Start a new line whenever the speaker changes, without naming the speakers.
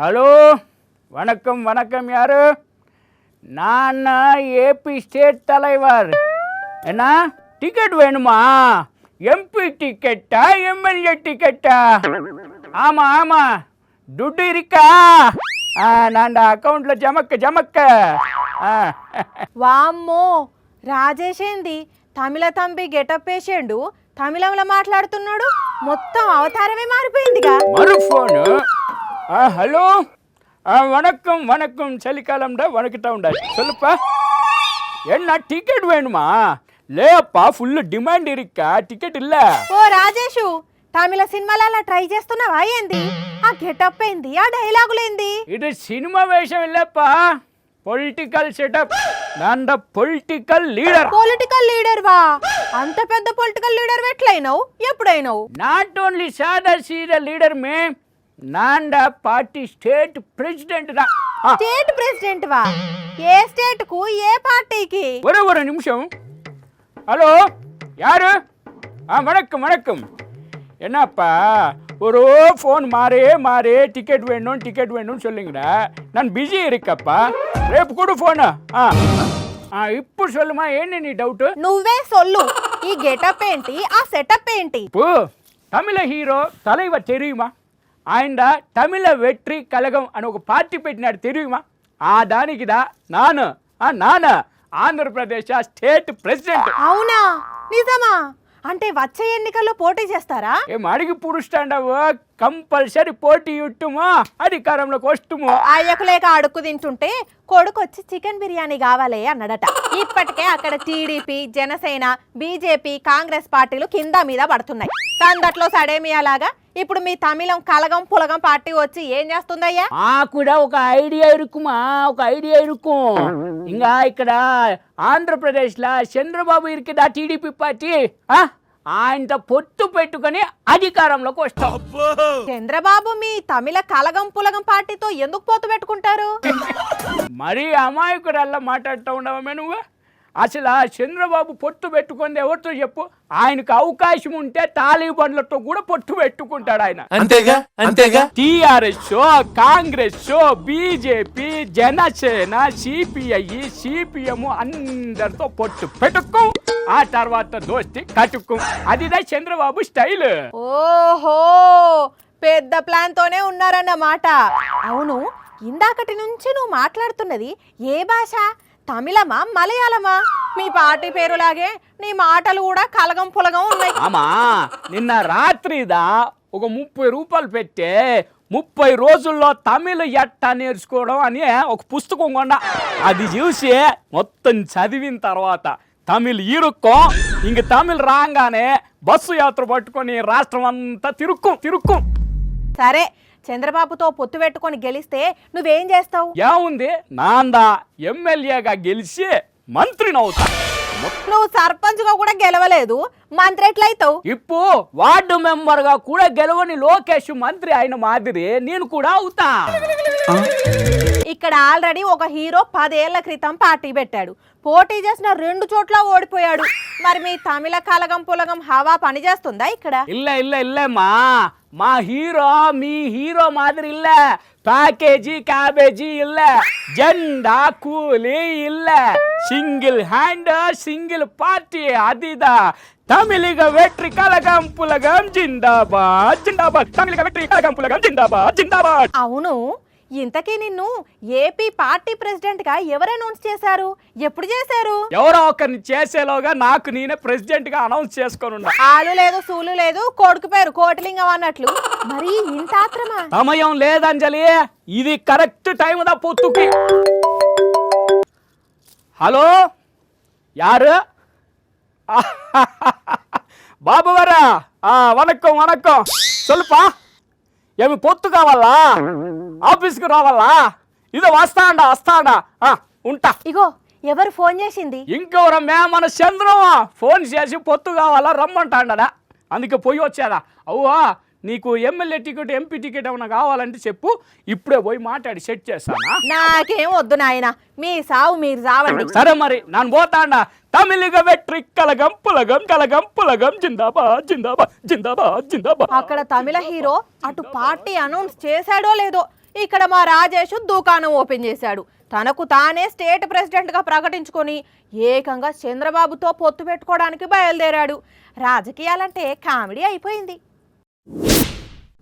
Hello, வணக்கம் வணக்கம். யாரு? நான் ஏபி ஸ்டேட் தலைவர். என்ன டிக்கெட் வேணுமா? எம்பி டிக்கெட்டா எம்எல்ஏ டிக்கெட்டா? ஆமாம் ஆமாம், துட்டு இருக்கா? நான் అకౌంట్లో జమక్క.
వామ్మో, రాజేష్ ఏంది తమిళ తంబి గెటప్ వేసేండు, తమిళంలో మాట్లాడుతున్నాడు, మొత్తం అవతారమే మారిపోయిందిగా.
మరో ఫోను. హలో, வணக்கம் வணக்கம். చలికాలంలో వణుకుతా ఉండాలి. சொல்லுப்பா, என்ன டிக்கெட் வேணுமா? లేపా, ఫుల్ డిమాండ్ ఇరిక్కా, టికెట్ ఇల్ల.
ఓ రాజేషు, తమిళ సినిమాలలో ట్రై చేస్తున్నావా ఏంది? ఆ గెటప్ ఏంది, ఆ డైలాగులేంది?
ఇది సినిమా వేషం ఇల్లప్పా, పొలిటికల్ సెటప్. నాంద పొలిటికల్ లీడర్.
పొలిటికల్ లీడర్ వా? అంత పెద్ద పొలిటికల్ లీడర్ ఎట్లయినావు, ఎప్పుడైనావు?
నాట్ ఓన్లీ సాదా సీదా లీడర్ మే, నాంద పార్టీ స్టేట్ ప్రెసిడెంట్ దా.
స్టేట్ ప్రెసిడెంట్ వా? ఏ స్టేట్ కు, ఏ పార్టీకి?
ஒரு நிமிஷம். ஹலோ, யாரு? வணக்கம் வணக்கம். என்னப்பா ஒரு ஃபோன் மாறே டிக்கெட் வேணும்னு சொல்லுங்கடா. நான் பிஸி இருக்கப்பா, రేపు కూడా ఫోన్. ఇప్పుడు சொல்லுமா, ఏంటి నీ డౌట్?
నువ్వే సొల్లు, ఈ గెటప్ ఏంటి, ఆ సెటప్ ఏంటి?
తమిళ హీరో தலைவர் தெரியுமா? ఆయన తమిళ వెట్రి కలగం అని ఒక పార్టీ పెట్టినాడు, தெரியுமா? దానికిదా నాను ఆంధ్రప్రదేశ్ స్టేట్ ప్రెసిడెంట్.
అవునా, నిజమా? అంటే వచ్చే ఎన్నికల్లో పోటీ చేస్తారా?
ఏం అడిగి పురుస్తాండవు? కంపల్సరీ పోటీ ఇట్టుమో, అధికారంలోకి వస్తుము.
అయ్యకు లేక అడుక్కు తింటుంటే కొడుకు వచ్చి చికెన్ బిర్యానీ కావాలి అన్నాడట. ఇప్పటికే అక్కడ టీడీపీ, జనసేన, బీజేపీ, కాంగ్రెస్ పార్టీలు కింద మీద పడుతున్నాయి. సందట్లో సడేమియాలాగా ఇప్పుడు మీ తమిళం కలగం పులగం పార్టీ వచ్చి ఏం చేస్తుందయ్యా?
కూడా ఒక ఐడియా ఇరుకు. ఇంకా ఇక్కడ ఆంధ్రప్రదేశ్లో చంద్రబాబు ఇరికిదా టీడీపీ పార్టీ, ఆయనతో పొత్తు పెట్టుకుని అధికారంలోకి వస్తాం.
చంద్రబాబు మీ తమిళ కలగం పులగం పార్టీతో ఎందుకు పొత్తు పెట్టుకుంటారు?
మరీ అమాయకుడల్లా మాట్లాడుతూ ఉండవమే నువ్వు. అసలు చంద్రబాబు పొత్తు పెట్టుకుంది ఎవరితో చెప్పు? ఆయనకు అవకాశం ఉంటే తాలిబాన్లతో కూడా పొత్తు పెట్టుకుంటాడు ఆయన. అంతేగా TRS, Congress, BJP, Janasena, CPI, CPM అందరితో పొత్తు పెట్టుకో, ఆ తర్వాత దోస్తి కట్టుకో. అదిదా చంద్రబాబు స్టైల్.
ఓహో, పెద్ద ప్లాన్ తోనే ఉన్నారన్నమాట. అవును, ఇందాకటి నుంచి నువ్వు మాట్లాడుతున్నది ఏ భాష? తమిళమా, మలయాళమా? మీ పార్టీ పేరులాగే నీ మాటలు కూడా కలగం పులగం ఉన్నాయి.
ఆమా, నిన్న రాత్రిదా ఒక 30 రూపాయలు పెట్టే 30 రోజుల్లో తమిళ ఎట్టా నేర్చుకోవడం అని ఒక పుస్తకం కొన్నా. అది చూసి మొత్తం చదివిన తర్వాత తమిళ్ ఇరుక్కో, ఇంక తమిళ్ రాగానే బస్సు యాత్ర పట్టుకొని రాష్ట్రం అంతా తిరుక్కు.
సరే, చంద్రబాబుతో పొత్తు పెట్టుకొని గెలిస్తే నువ్వేం చేస్తావు?
ఏముంది, నాందా ఎమ్మెల్యేగా గెలిచి మంత్రిని అవుతా.
నువ్వు సర్పంచ్ గా కూడా గెలవలేదు, మంత్రి ఎట్లయితావు?
ఇప్పుడు వార్డు మెంబర్ గా కూడా గెలవని లోకేష్ మంత్రి అయిన మాదిరి నేను కూడా అవుతా.
ఇక్కడ ఆల్రెడీ ఒక హీరో 10 ఏళ్ల క్రితం పార్టీ పెట్టాడు, పోటీ చేసిన 2 చోట్ల ఓడిపోయాడు. మరి మీ తమిళ కలగం పులగం హవా పని చేస్తుందా ఇక్కడ?
ఇల్లమ్మా, మా హీరో మీ హీరో మాదిరి இல்ல. ప్యాకేజీ క్యాబేజీ இல்ல, జెండా కూలీ இல்ல, సింగిల్ హ్యాండ్ సింగిల్ పార్టీ. అదిదా తమిళిగ వెట్రి కలగం పులగం జిందాబాద్. తమిళిగ వెట్రి కలగం పులగం జిందాబాద్.
అవును, ఇంతకీ నిన్ను ఏపీ పార్టీ ప్రెసిడెంట్ గా ఎవరు అనౌన్స్ చేశారు, ఎప్పుడు చేశారు?
ఎవరో ఒకరిని చేసేలోగా నాకు నేనే ప్రెసిడెంట్ గా అనౌన్స్ చేసుకొని
ఆలు లేదు సూలు లేదు, కొడుకు పేరు కోటిలింగం అన్నట్లు. మరి ఇంత ఆత్రమా?
సమయం లేదంజలి, ఇది కరెక్ట్ టైం దా పొత్తుకి. హలో, యారు? బాబు వరా, వణక్కం. சொல்லுப்பா, ఏమి పొత్తు కావాలా? ఆఫీస్కి రావాలా? ఇదో వస్తాడా? ఉంటా.
ఇగో, ఎవరు ఫోన్ చేసింది?
ఇంకెవరమ్మే, మన చంద్రమ్మ ఫోన్ చేసి పొత్తు కావాలా రమ్మంటాడా, అందుకే పోయి వచ్చాడా. అవ్వా, నీకు ఎమ్మెల్యే టికెట్, ఎంపీ టికెట్ ఏమైనా కావాలంటే చెప్పు, ఇప్పుడే పోయి మాట్లాడి సెట్ చేస్తానా.
నాకేం వద్దు నాయన, మీ సావు మీరు సావండి.
సరే మరి, నేను పోతాడా. తమిళిగ వెట్రి కలగం పులగం జిందాబాద్.
అక్కడ తమిళ హీరో అటు పార్టీ అనౌన్స్ చేశాడో లేదో, ఇక్కడ మా రాజేష్ దుకాణం ఓపెన్ చేశాడు. తనకు తానే స్టేట్ ప్రెసిడెంట్గా ప్రకటించుకొని ఏకంగా చంద్రబాబుతో పొత్తు పెట్టుకోవడానికి బయలుదేరాడు. రాజకీయాలంటే కామెడీ అయిపోయింది.